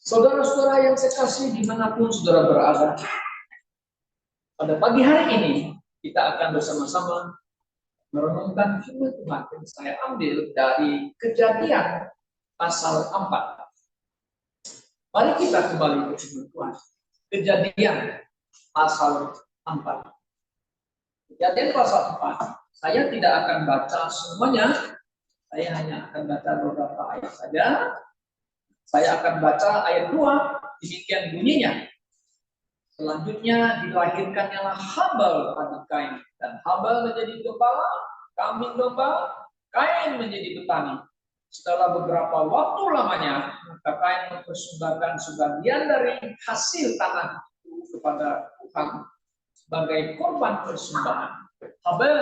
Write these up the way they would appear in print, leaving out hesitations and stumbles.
Saudara-saudara yang saya kasih dimanapun saudara berada, pada pagi hari ini kita akan bersama-sama merenungkan firman Tuhan yang saya ambil dari Kejadian pasal 4. Mari kita kembali ke firman Tuhan. Kejadian pasal 4. Kejadian pasal 4. Saya tidak akan baca semuanya, saya hanya akan baca beberapa ayat saja. Saya akan baca ayat 2, demikian bunyinya. Selanjutnya dilahirkannya Habel adik Kain, dan Habel menjadi gembala, kambing domba, Kain menjadi petani. Setelah beberapa waktu lamanya, maka Kain mempersembahkan sebagian dari hasil tanah itu kepada Tuhan sebagai korban persembahan. Habel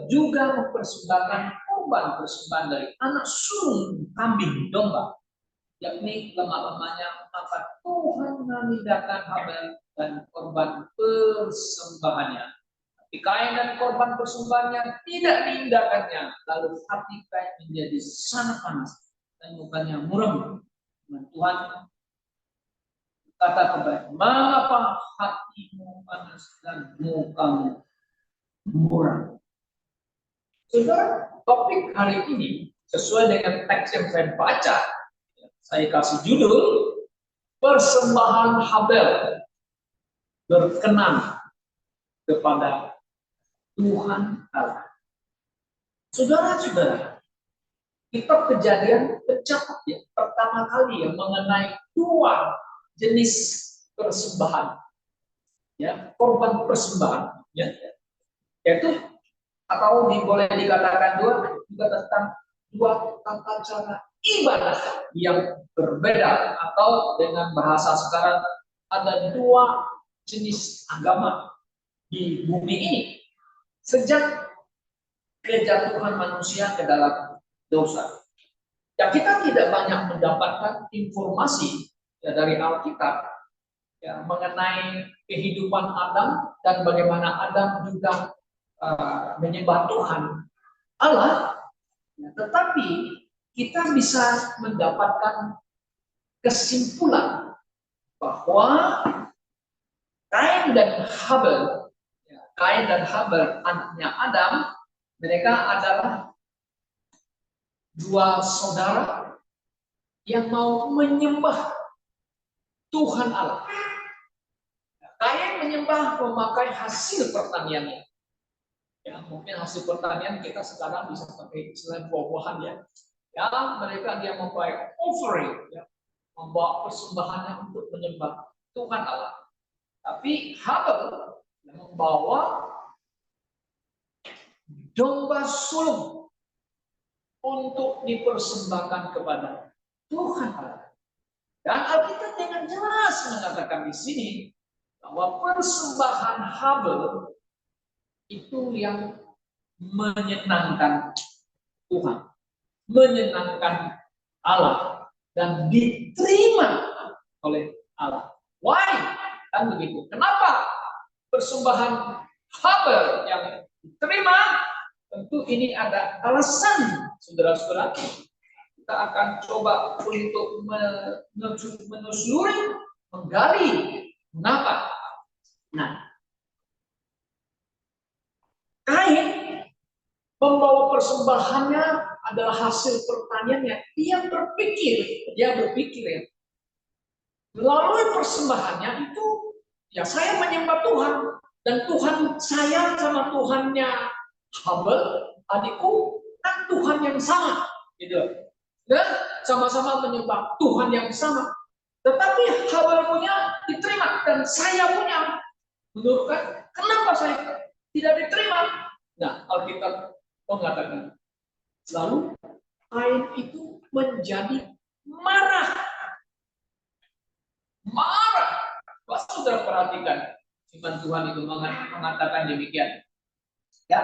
juga mempersembahkan korban persembahan dari anak sulung kambing domba, yakni lemah-lemahnya, maka Tuhan memindahkan Habel dan korban persembahannya. Tapi Kain dan korban persembahannya tidak diindahkannya. Lalu hati Kain menjadi sangat panas dan mukanya muram. Dan Tuhan kata kepada, mengapa hatimu panas dan mukamu muram? Saudara, topik hari ini sesuai dengan teks yang saya baca. Saya kasih judul persembahan Habel berkenan kepada Tuhan Allah. Saudara-saudara, kitab Kejadian tercatat ya pertama kali yang mengenai 2 jenis persembahan, ya, korban persembahan, ya, yaitu atau boleh dikatakan juga tentang 2 tata cara ibadah yang berbeda, atau dengan bahasa sekarang ada 2 jenis agama di bumi ini sejak kejatuhan manusia ke dalam dosa. Ya, kita tidak banyak mendapatkan informasi ya, dari Alkitab ya, mengenai kehidupan Adam dan bagaimana Adam juga menyembah Tuhan Allah, ya, tetapi kita bisa mendapatkan kesimpulan bahwa Kain dan Habel, Kain dan Habel anaknya Adam, mereka adalah 2 saudara yang mau menyembah Tuhan Allah. Kain menyembah memakai hasil pertaniannya. Ya, mungkin hasil pertanian kita sekarang bisa pakai selain buah-buahan ya. Ya, mereka dia membawa offering, ya, membawa persembahannya untuk menyembah Tuhan Allah. Tapi Habel membawa domba sulung untuk dipersembahkan kepada Tuhan Allah. Dan Alkitab dengan jelas mengatakan di sini bahwa persembahan Habel itu yang menyenangkan Tuhan, menyenangkan Allah, dan diterima oleh Allah. Why? Kan begitu. Kenapa persembahan Habel yang diterima? Tentu ini ada alasan, saudara-saudara. Kita akan coba untuk menelusuri, menggali mengapa. Nah, Kain membawa persembahannya adalah hasil pertaniannya. Dia berpikir ya, melalui persembahannya itu, ya saya menyembah Tuhan, dan Tuhan saya sama Tuhannya Habel, adikku, kan Tuhan yang sama, gitu. Dan sama-sama menyembah Tuhan yang sama. Tetapi Habel punya diterima dan saya punya menurutkan, kenapa saya tidak diterima? Nah, Alkitab mengatakan, lalu Kain itu menjadi marah. Pas sudah perhatikan, firman Tuhan itu mengatakan demikian. Ya.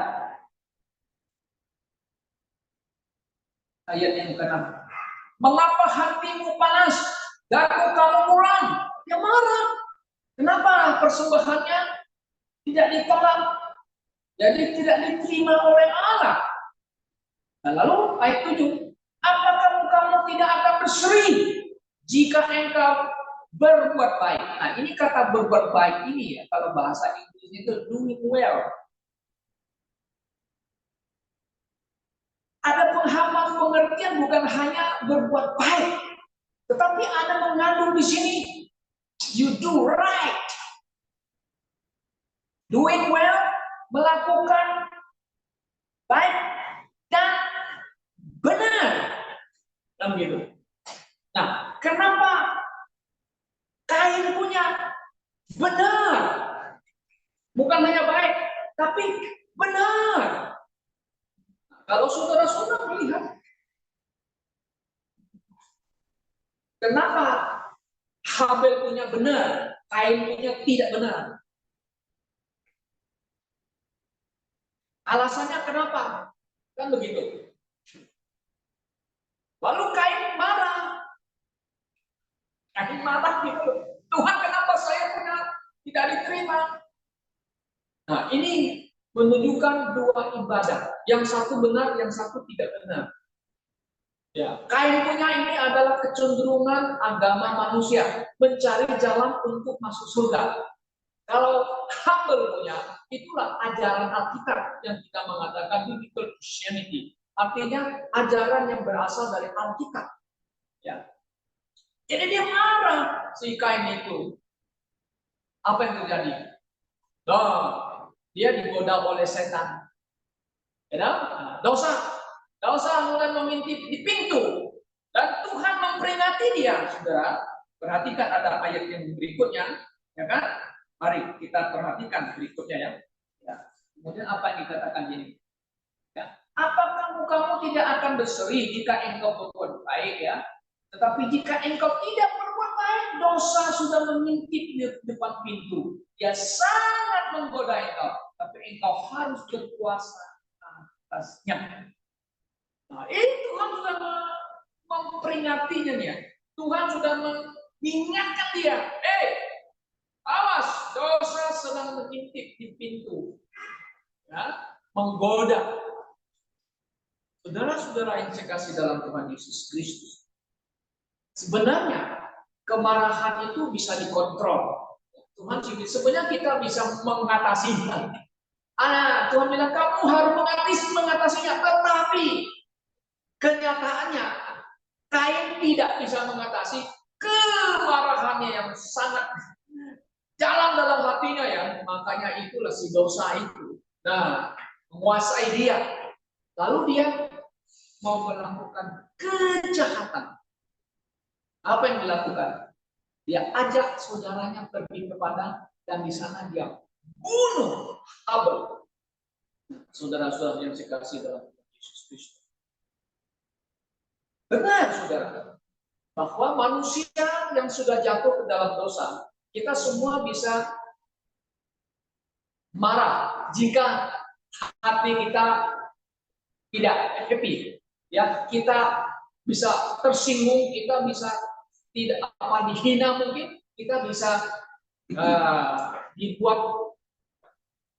Ayat yang ke-6. Mengapa hatimu panas dan kamu muram? Dia marah. Kenapa persembahannya tidak ditolak? Jadi tidak diterima oleh Allah. Nah, lalu ayat 7. Apakah kamu tidak akan berseri jika engkau berbuat baik. Nah, ini kata berbuat baik ini ya, kalau bahasa Inggris itu doing well. Ada pengertian bukan hanya berbuat baik, tetapi ada mengandung di sini you do right. Doing well, melakukan baik dan benar. Dan gitu. Nah, kenapa Kain punya benar? Bukan hanya baik, tapi benar. Kalau saudara-saudara melihat, kenapa Habel punya benar, Kain punya tidak benar? Alasannya kenapa? Kan begitu. Lalu Kain marah. Kain marah gitu. Tuhan, kenapa saya punya tidak diterima? Nah, ini menunjukkan dua ibadah. Yang satu benar, yang satu tidak benar. Ya, Kain punya ini adalah kecenderungan agama manusia, mencari jalan untuk masuk surga. Kalau Habel punya, itulah ajaran Alkitab yang kita mengatakan biblical Christianity. Artinya ajaran yang berasal dari Alkitab. Ya. Jadi dia marah si Kain itu. Apa yang terjadi? Dia digoda oleh setan. Ya, dosa mulai mengintip di pintu. Dan Tuhan memperingati dia, saudara. Perhatikan ada ayat yang berikutnya, ya kan? Mari kita perhatikan berikutnya ya. Kemudian apa yang dikatakan ini? Ya. Apakah kamu tidak akan berseri jika engkau berbuat baik ya? Tetapi jika engkau tidak berbuat baik, dosa sudah mengintip di depan pintu. Dia sangat menggoda engkau, tapi engkau harus berkuasa atasnya. Nah, ini Tuhan sudah memperingatinya ya. Tuhan sudah mengingatkan dia, awas, dosa sedang mengintip di pintu, ya, menggoda. Saudara-saudara yang saya kasih dalam Tuhan Yesus Kristus, sebenarnya kemarahan itu bisa dikontrol. Tuhan sebenarnya kita bisa mengatasinya. Tuhan bilang kamu harus mengatasinya, tetapi kenyataannya Kain tidak bisa mengatasi kemarahannya yang sangat dalam hatinya ya. Makanya itulah si dosa itu. Nah, menguasai dia. Lalu dia mau melakukan kejahatan. Apa yang dilakukan? Dia ajak saudaranya pergi ke padang dan di sana dia bunuh Habel. Saudara-saudara yang saya kasih dalam Yesus Kristus. Benar, saudara, bahwa manusia yang sudah jatuh ke dalam dosa, kita semua bisa marah jika hati kita tidak happy. Ya, kita bisa tersinggung, kita bisa tidak dihina mungkin, kita bisa dibuat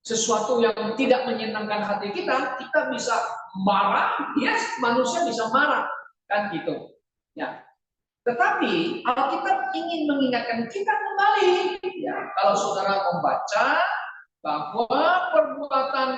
sesuatu yang tidak menyenangkan hati kita bisa marah, manusia bisa marah, kan gitu. Ya. Tetapi Alkitab ingin mengingatkan kita kembali, ya, kalau saudara membaca bahwa perbuatan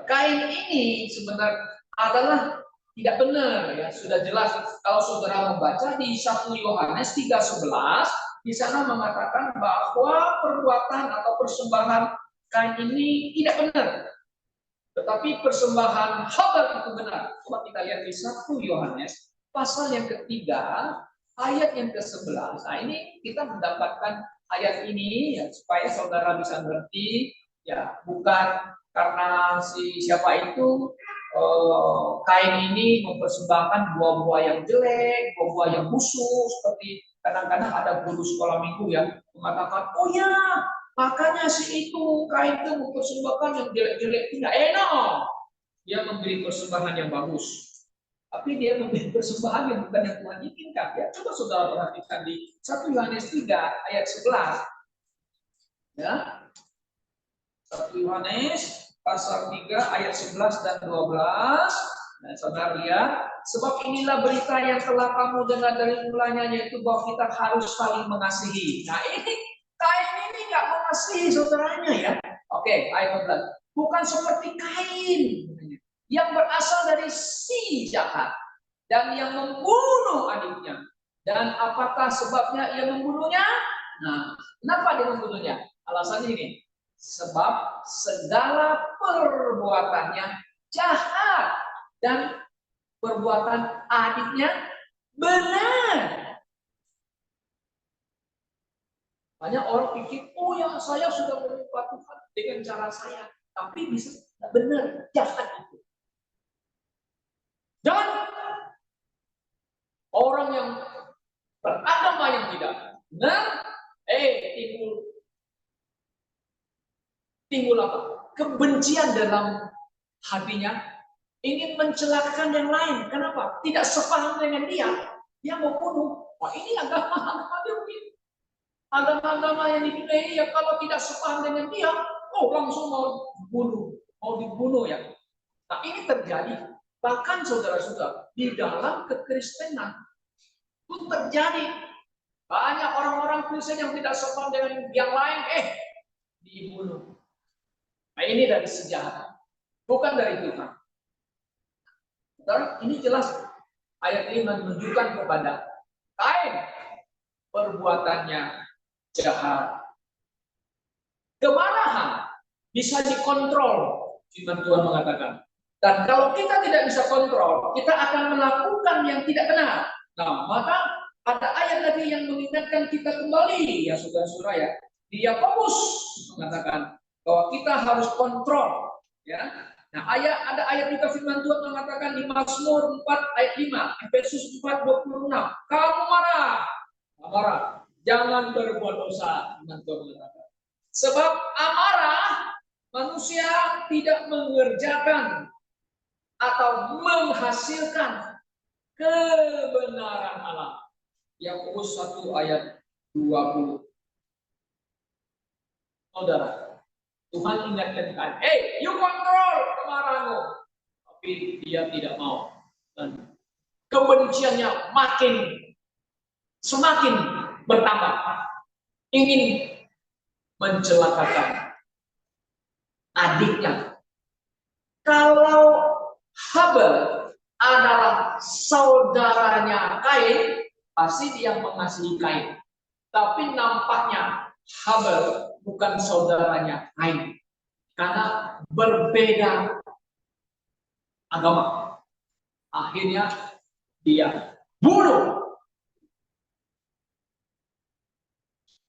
Kain ini sebenarnya adalah tidak benar, ya, sudah jelas kalau saudara membaca di 1 Yohanes 3:11, di sana mengatakan bahwa perbuatan atau persembahan Kain ini tidak benar. Tetapi persembahan Habel itu benar. Coba kita lihat di 1 Yohanes pasal yang ketiga, ayat yang ke-11. Nah, ini kita mendapatkan ayat ini ya, supaya saudara bisa mengerti, ya, bukan karena siapa itu Kain ini mempersembahkan buah-buah yang jelek, buah-buah yang busuk, seperti kadang-kadang ada guru sekolah minggu yang mengatakan, oh ya, makanya si itu Kain itu mempersembahkan yang jelek-jelek, tidak enak. Dia memberi persembahan yang bagus, tapi dia memberi persembahan yang bukan yang Tuhan inginkan. Ya, coba saudara perhatikan di 1 Yohanes 3 ayat 11. Ya. 1 Yohanes pasal 3 ayat 11 dan 12. Nah, saudara lihat, sebab inilah berita yang telah kamu dengar dari mulanya, yaitu bahwa kita harus saling mengasihi. Nah ini Kain ini nggak mengasihi saudaranya ya. Oke, ayat 14. Bukan seperti Kain yang berasal dari si jahat dan yang membunuh adiknya. Dan apakah sebabnya ia membunuhnya? Nah, kenapa dia membunuhnya? Alasannya ini. Sebab segala perbuatannya jahat dan perbuatan adiknya benar. Banyak orang pikir, oh ya saya sudah menyembah Tuhan dengan cara saya. Tapi bisa benar, jahat itu. Dan orang yang beragama yang tidak benar, timbul apa? Kebencian dalam hatinya, ingin mencelakakan yang lain. Kenapa? Tidak sepaham dengan dia. Dia mau bunuh. Wah ini agama dia begini. Agama-agama yang di dunia ini ya kalau tidak sepaham dengan dia, oh langsung mau dibunuh ya. Nah ini terjadi. Bahkan saudara-saudara, di dalam kekristenan itu terjadi. Banyak orang-orang Kristen yang tidak sepaham dengan yang lain, dibunuh. Nah ini dari sejarah, bukan dari Tuhan. Saudara, ini jelas ayat ini menunjukkan kepada Kain perbuatannya jahat. Kemarahan bisa dikontrol, firman Tuhan mengatakan. Dan kalau kita tidak bisa kontrol, kita akan melakukan yang tidak benar. Nah, maka ada ayat lagi yang mengingatkan kita kembali, ya saudara-saudara ya. Di Yakobus mengatakan bahwa kita harus kontrol, ya. Nah, ada ayat juga firman Tuhan mengatakan di Mazmur 4 ayat 5, Efesus 4:26. Kamu marah, jangan berbuat dosa, firman Tuhan mengatakan. Sebab amarah manusia tidak mengerjakan atau menghasilkan kebenaran Allah. Yakobus 1 ayat 20. Saudara, Tuhan ingatkan kan, you kontrol kemarahanmu. Tapi dia tidak mau. Dan kebenciannya semakin bertambah. Ingin mencelakakan adiknya. Kalau Habel adalah saudaranya Kain, pasti dia mengasihi Kain. Tapi nampaknya Habel bukan saudaranya Kain. Karena berbeda agama. Akhirnya dia bunuh.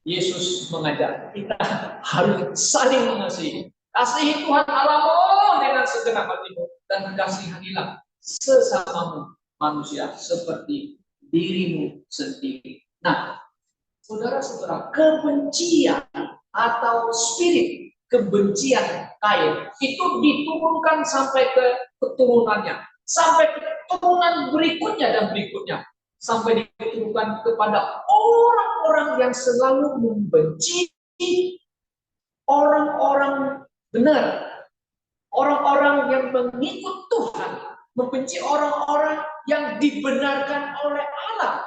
Yesus mengajar kita harus saling mengasihi. Kasihi Tuhan Allahmu dengan segenap hatimu dan kasihanilah sesamamu manusia seperti dirimu sendiri. Nah, saudara-saudara, kebencian atau spirit kebencian Kain itu diturunkan sampai ke keturunannya, sampai ke keturunan berikutnya dan berikutnya, sampai diturunkan kepada orang-orang yang selalu membenci orang-orang benar, orang-orang yang mengikut Tuhan, membenci orang-orang yang dibenarkan oleh Allah.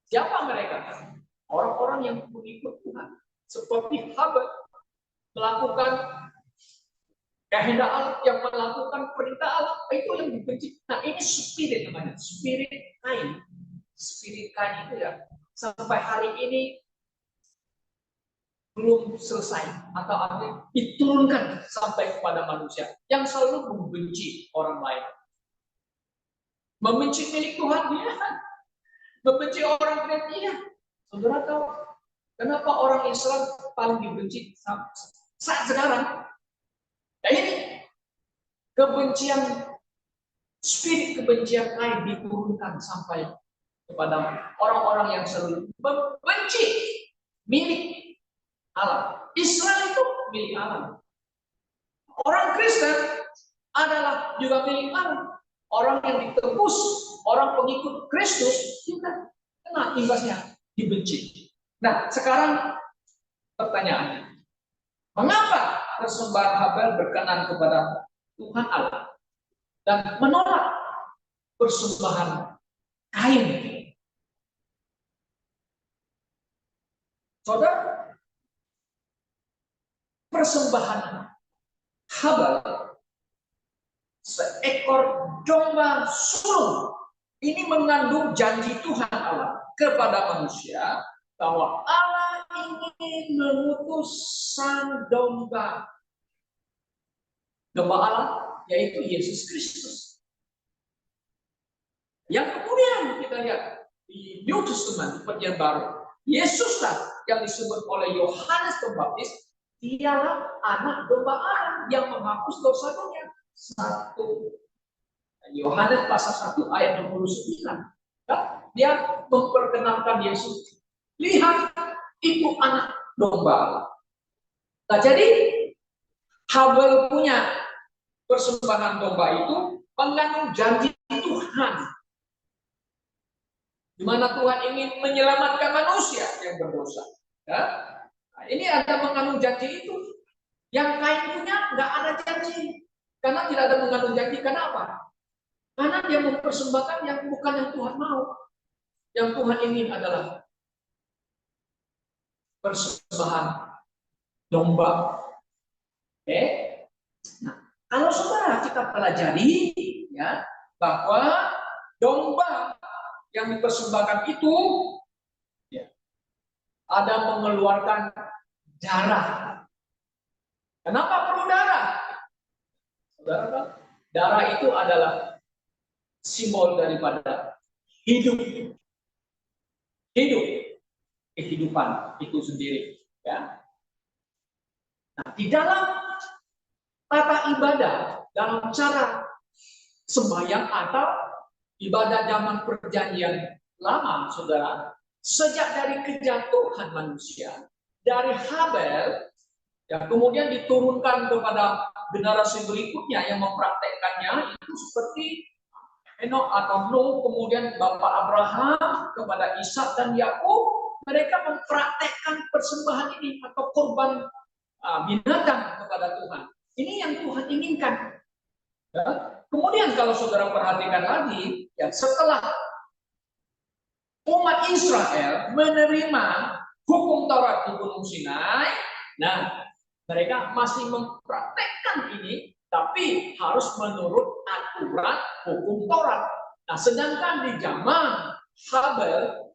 Siapa mereka? Orang-orang yang mengikut Tuhan. Seperti Habel melakukan kehendak Allah, yang melakukan perintah Allah, itu yang dibenci. Nah ini spirit namanya, spirit Kain. Spirit Kain itu ya, sampai hari ini belum selesai atau artinya diturunkan sampai kepada manusia yang selalu membenci orang lain. Membenci milik Tuhan, ya. Membenci orang Kristen, ya. Saudara tahu kenapa orang Islam paling dibenci saat sekarang? Nah ini kebencian, spirit kebencian Kain diturunkan sampai kepada orang-orang yang selalu membenci milik Allah. Israel itu milik Allah. Orang Kristen adalah juga milik Allah. Orang yang ditebus, orang pengikut Kristus juga kena imbasnya, dibenci. Nah, sekarang pertanyaannya, mengapa persembahan Habel berkenan kepada Tuhan Allah dan menolak persembahan kain. Saudara, persembahan Habel, seekor domba sulung, ini mengandung janji Tuhan Allah kepada manusia bahwa Allah ingin mengutus sang domba Allah, yaitu Yesus Kristus. Yang kemudian kita lihat di New Testament, di Perjanjian Baru, Yesuslah yang disebut oleh Yohanes Pembaptis, dialah anak domba Allah yang menghapus dosa dunia. 1 Yohanes pasal 1 ayat 29. Dia memperkenalkan Yesus. Lihat, itu anak domba Allah. Nah, jadi Habel punya persembahan domba itu mengandung janji Tuhan, di mana Tuhan ingin menyelamatkan manusia yang berdosa. Ya? Nah, ini ada mengandung janji itu. Yang Kain punya nggak ada janji, karena tidak ada mengandung janji. Kenapa? Karena dia mempersembahkan yang bukan yang Tuhan mau. Yang Tuhan ingin adalah persembahan domba. Oke? Nah, kalau saudara kita pelajari, ya, bahwa domba yang dipersembahkan itu ya, ada mengeluarkan darah. Kenapa perlu darah? Saudara, darah itu adalah simbol daripada hidup, kehidupan itu sendiri. Ya. Nah, di dalam tata ibadah, dalam cara sembahyang atau ibadah zaman perjanjian lama, saudara, sejak dari kejatuhan manusia, dari Habel, ya, kemudian diturunkan kepada generasi berikutnya yang mempraktekkannya, itu seperti Henok atau Nuh, kemudian Bapak Abraham kepada Ishak dan Yakub, mereka mempraktekkan persembahan ini atau korban binatang kepada Tuhan. Ini yang Tuhan inginkan. Ya. Kemudian kalau saudara perhatikan lagi, ya, setelah umat Israel menerima hukum Taurat di Gunung Sinai, nah mereka masih mempraktekkan ini, tapi harus menurut aturan hukum Taurat. Nah, sedangkan di zaman Habel,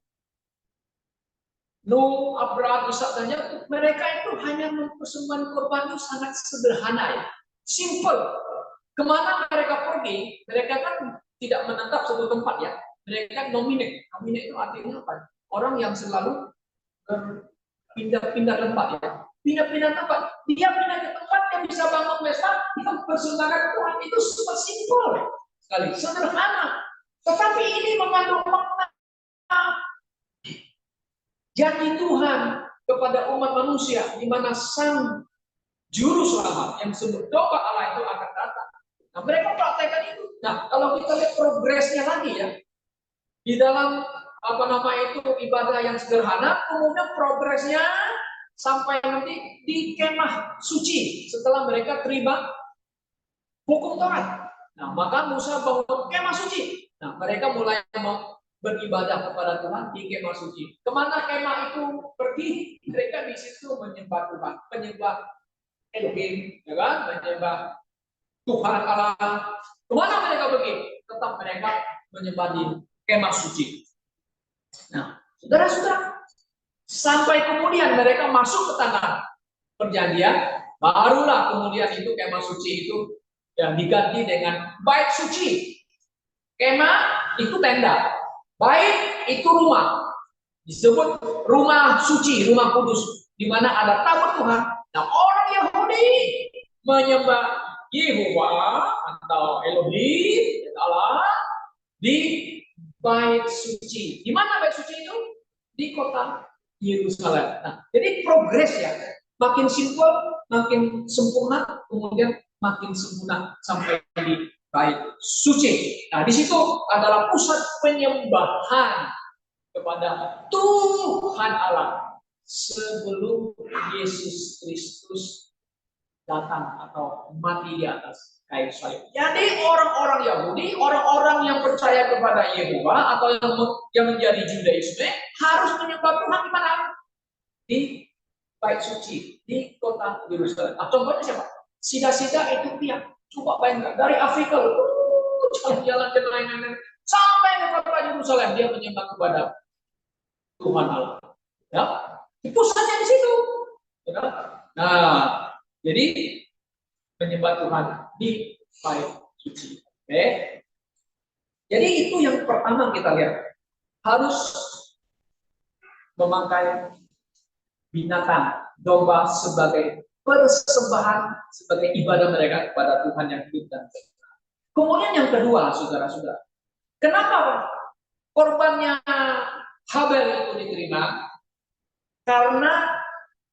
Nuh, Abraham, Ishak dan Yakub, mereka itu hanya mempersembahkan korban itu sangat sederhana, ya, simple. Kemana mereka pergi? Mereka kan tidak menetap satu tempat, ya. Mereka nominate. Nominate itu artinya apa? Orang yang selalu pindah-pindah tempat, ya. Pindah-pindah tempat. Dia pindah ke tempat yang bisa bangun pesta, kita persembahkan Tuhan. Itu super simple sekali, sederhana. Tetapi ini mengandung makna janji Tuhan kepada umat manusia, di mana sang juru selamat yang disebut domba Allah itu akan datang. Nah, mereka praktekkan itu. Nah, kalau kita lihat progresnya lagi, ya, di dalam ibadah yang sederhana, kemudian progresnya sampai nanti di kemah suci setelah mereka terima hukum Taurat. Nah, maka Musa bangun kemah suci. Nah, mereka mulai mau beribadah kepada Tuhan di kemah suci. Kemana kemah itu pergi? Mereka di situ menyembah Tuhan, menyembah Elohim, ya kan? Menyembah Tuhan Allah. Kemana mereka pergi? Tetap mereka menyembah di kemah suci. Nah, saudara-saudara, sampai kemudian mereka masuk ke tanah perjanjian, barulah kemudian itu kemah suci itu yang diganti dengan bait suci. Kemah itu tenda, bait itu rumah, disebut rumah suci, rumah kudus, di mana ada tabut Tuhan. Nah, orang Yahudi menyembah Yehovah atau Elohim Allah di bait suci. Di mana bait suci itu? Di kota Yerusalem. Nah, jadi progres, ya, makin simpel, makin sempurna, kemudian makin sempurna sampai di bait suci. Nah, di situ adalah pusat penyembahan kepada Tuhan Allah sebelum Yesus Kristus datang atau mati di atas kayu salib. Jadi orang-orang Yahudi, orang-orang yang percaya kepada Yehova atau yang menjadi Judaisme harus menyembah Tuhan di mana? Di bait suci, di kota Yerusalem. Atau contohnya siapa? Sida-sida Ethiopia. Coba bayangkan dari Afrika, jalan-jalan ke lain-lain sampai ke kota Yerusalem, dia menyembah kepada Tuhan Allah. Ya, pusatnya di situ. Ya. Nah, jadi menyembah Tuhan di bait suci. Oke. Jadi itu yang pertama kita lihat. Harus memakai binatang domba sebagai persembahan, sebagai ibadah mereka kepada Tuhan yang hidup dan setia. Kemudian yang kedua, saudara-saudara, kenapa korbannya Habel itu diterima? Karena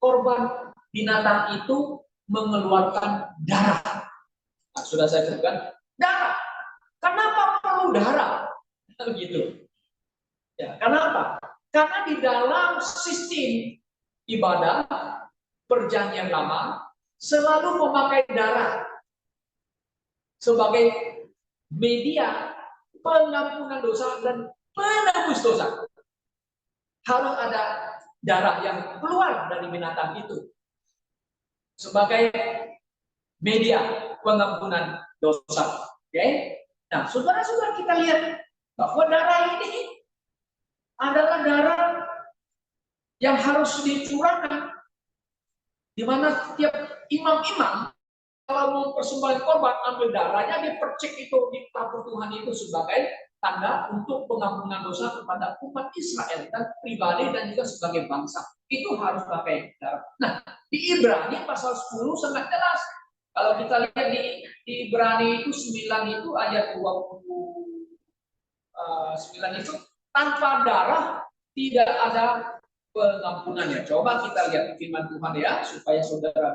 korban binatang itu mengeluarkan darah. Nah, sudah saya sebutkan darah. Kenapa perlu darah? Begitu. Ya, kenapa? Karena di dalam sistem ibadah perjanjian lama selalu memakai darah sebagai media pengampunan dosa dan penebus dosa. Harus ada darah yang keluar dari binatang itu sebagai media pengampunan dosa. Oke? Nah, saudara-saudara, kita lihat bahwa darah ini adalah darah yang harus dicurahkan, di mana tiap imam-imam kalau mau persembahkan korban ambil darahnya, dipercik itu di tabur Tuhan itu sebagai tanda untuk pengampunan dosa kepada umat Israel dan pribadi dan juga sebagai bangsa. Itu harus pakai darah. Nah, di Ibrani pasal 10 sangat jelas. Kalau kita lihat di Ibrani itu 9 itu ayat 29 itu tanpa darah tidak ada pengampunannya. Coba kita lihat firman Tuhan ya, supaya saudara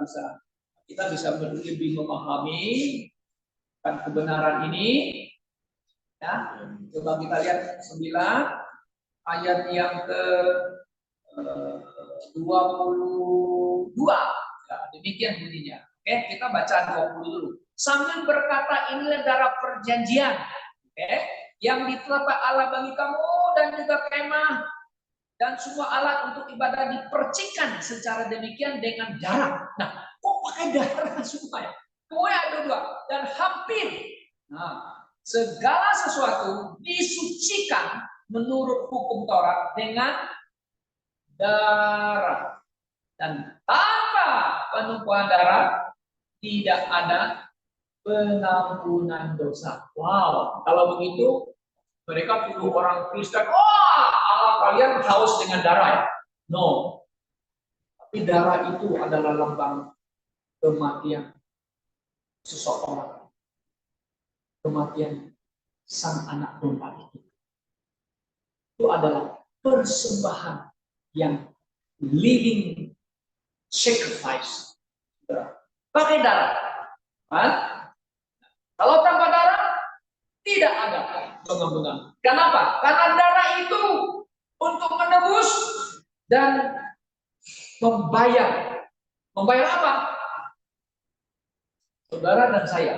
kita bisa lebih memahami kan kebenaran ini. Ya, coba kita lihat 9 ayat yang ke 22. Ya, demikian bunyinya. Oke, kita baca 20 dulu. Sambil berkata, inilah darah perjanjian. Oke, yang ditelah Allah bagi kamu dan juga kemah dan semua alat untuk ibadah dipercikan secara demikian dengan darah. Nah, kok pakai darah semua ya? Pokoknya ada dua dan hampir. Nah, segala sesuatu disucikan menurut hukum Taurat dengan darah. Dan tanpa penumpahan darah tidak ada pengampunan dosa. Wow, kalau begitu mereka tuduh orang Kristen, Allah kalian haus dengan darah ya? No. Tapi darah itu adalah lambang kematian seseorang. Kematian sang anak domba itu. Itu adalah persembahan yang living sacrifice. Pakai darah. Kan? Kalau tanpa darah, tidak ada pengampunan. Kenapa? Karena darah itu untuk menebus dan membayar. Membayar apa? Saudara dan saya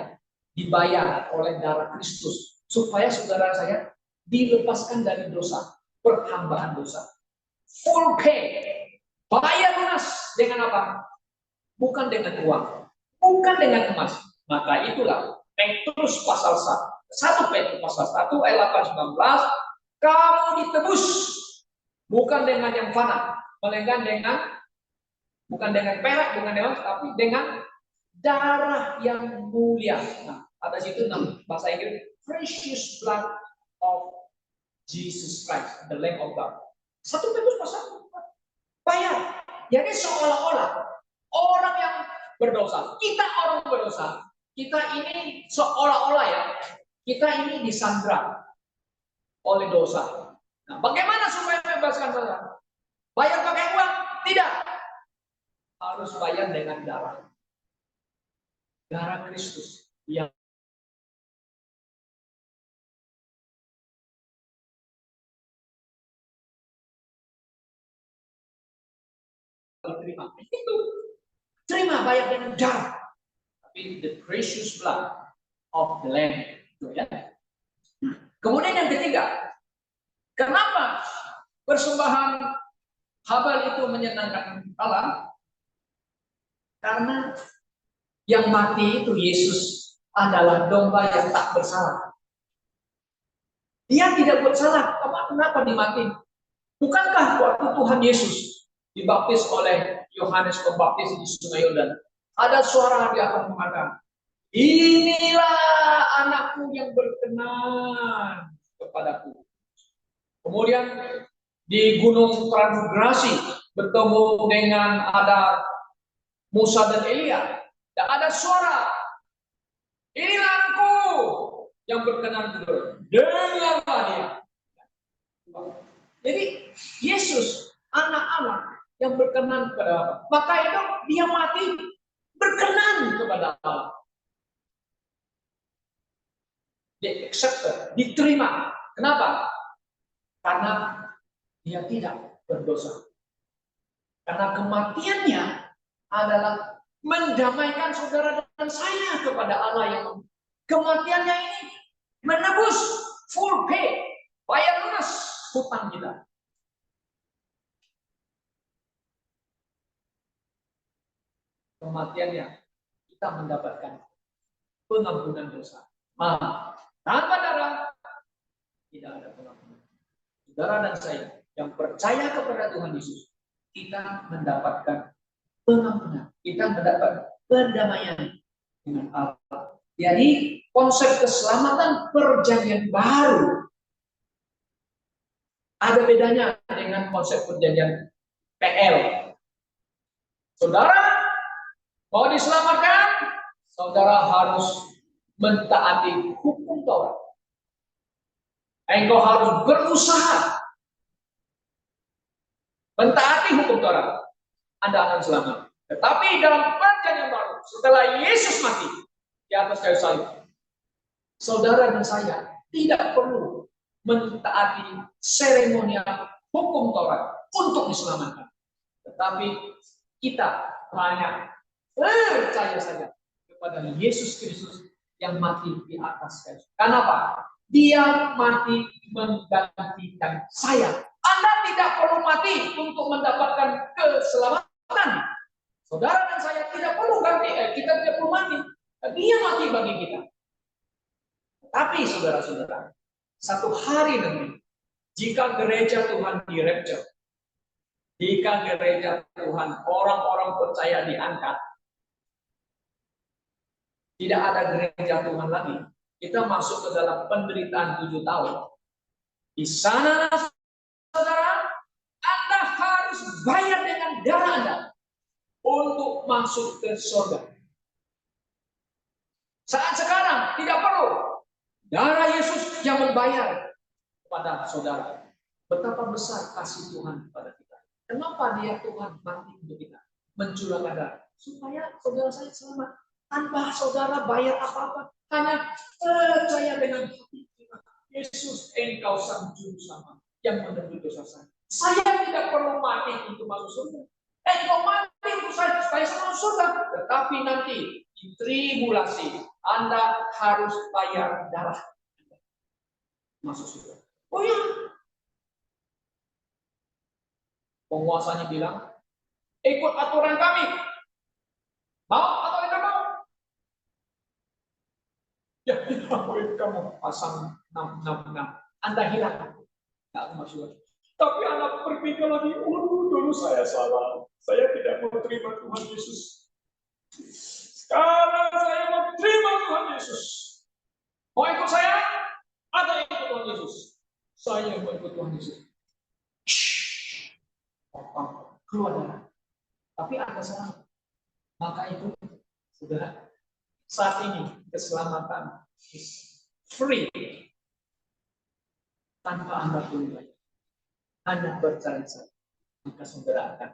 dibayar oleh darah Kristus supaya saudara saya dilepaskan dari dosa, perhambaan dosa. Full pay. Bayar lunas dengan apa? Bukan dengan uang, bukan dengan emas. Maka itulah Petrus pasal 1 Petrus pasal 1 ayat 8-19, kamu ditebus bukan dengan yang fana, melainkan bukan dengan perak, bukan dengan, tapi dengan darah yang mulia. Nah, ada situ bahasa Inggris, precious blood of Jesus Christ, the Lamb of God. 1 Petrus pasal 1 bayar. Jadi seolah-olah orang yang berdosa, kita orang berdosa, kita ini seolah-olah ya, kita ini disandra oleh dosa. Nah, bagaimana supaya membebaskan dosa? Bayar pakai uang? Tidak. Harus bayar dengan darah. Darah Kristus yang diterima. Itu terima bayar dengan darah. Tapi the precious blood of the Lamb. Ya. Kemudian yang ketiga, kenapa persembahan Habal itu menyenangkan Allah? Karena yang mati itu Yesus adalah domba yang tak bersalah. Dia tidak bersalah. Kenapa dimati? Bukankah waktu Tuhan Yesus dibaptis oleh Yohanes Pembaptis di Sungai Yordan, ada suara di atas mengatakan, inilah anakku yang berkenan kepadaku. Kemudian di Gunung Transmigrasi bertemu dengan ada Musa dan Elia. Dan ada suara, inilah anakku yang berkenan kepadaku. Dengarlah dia. Jadi Yesus anak Allah yang berkenan kepada Allah. Maka itu dia mati berkenan kepada Allah. Dia accepted, diterima. Kenapa? Karena dia tidak berdosa. Karena kematiannya adalah mendamaikan saudara dan saya kepada Allah yang kematiannya ini menebus full pay, bayar lunas hutang kita. Kematiannya kita mendapatkan pengampunan dosa. Tanpa darah tidak ada pengampunan. Saudara dan saya yang percaya kepada Tuhan Yesus, kita mendapatkan pengampunan. Kita mendapat perdamaian dengan Allah. Jadi konsep keselamatan perjanjian baru ada bedanya dengan konsep perjanjian PL. Saudara mau diselamatkan, saudara harus mentaati hukum Taurat. Engkau harus berusaha mentaati hukum Taurat. Anda akan selamat. Tetapi dalam perjanjian baru, setelah Yesus mati di atas kayu salib, saudara dan saya tidak perlu mentaati seremonial hukum Taurat untuk diselamatkan. Tetapi kita hanya percaya saja kepada Yesus Kristus yang mati di atas kayu. Kenapa? Dia mati menggantikan saya. Anda tidak perlu mati untuk mendapatkan keselamatan. Saudara dan saya tidak perlu kita tidak perlu mati. Dia mati bagi kita. Tapi saudara-saudara, satu hari nanti, jika gereja Tuhan di-rapture, jika gereja Tuhan orang-orang percaya diangkat, tidak ada gereja Tuhan lagi. Kita masuk ke dalam penderitaan 7 tahun. Di sana, saudara, Anda harus bayar dengan darah Anda untuk masuk ke surga. Saat sekarang tidak perlu. Darah Yesus yang membayar kepada saudara. Betapa besar kasih Tuhan kepada kita. Kenapa dia Tuhan mati untuk kita? Mencurahkan darah. Supaya saudara saya selamat. Tanpa saudara bayar apa-apa. Hanya percaya dengan hati kita. Yesus, engkau sang juru selamat yang menebus dosa saya. Saya tidak perlu mati untuk masuk surga. Engkau mati untuk saya supaya saya masuk surga. Tetapi nanti di tribulasi Anda harus bayar darah masuk surga. Oh ya. Penguasanya bilang, ikut aturan kami. Mau atau tidak mau? Ya, boleh kamu pasang 666. Anda hilang. Tidak masuk. Tapi anak berpikir lagi, dulu saya salah. Saya tidak mau terima Tuhan Yesus. Sekarang saya mau terima Tuhan Yesus. Mau ikut saya? Atau ikut Tuhan Yesus? Saya mau ikut Tuhan Yesus. Keluar darah. Tapi Anda salah. Maka itu, saudara, saat ini keselamatan is free. Tanpa Anda perlu bayar. Anda percaya saja, maka saudara akan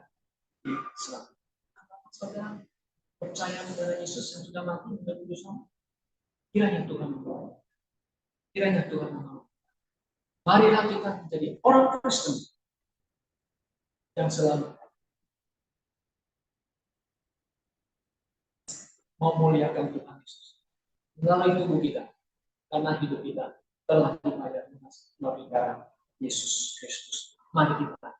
diselamatkan. Saudara percaya kepada Yesus yang sudah mati menjadi dosa. Kiranya Tuhan membawa. Kiranya Tuhan membawa. Marilah kita menjadi orang Kristen yang selalu memuliakan Tuhan Yesus. melalui tubuh kita, karena hidup kita telah dibayar lunas melalui darah Yesus Kristus. Mari kita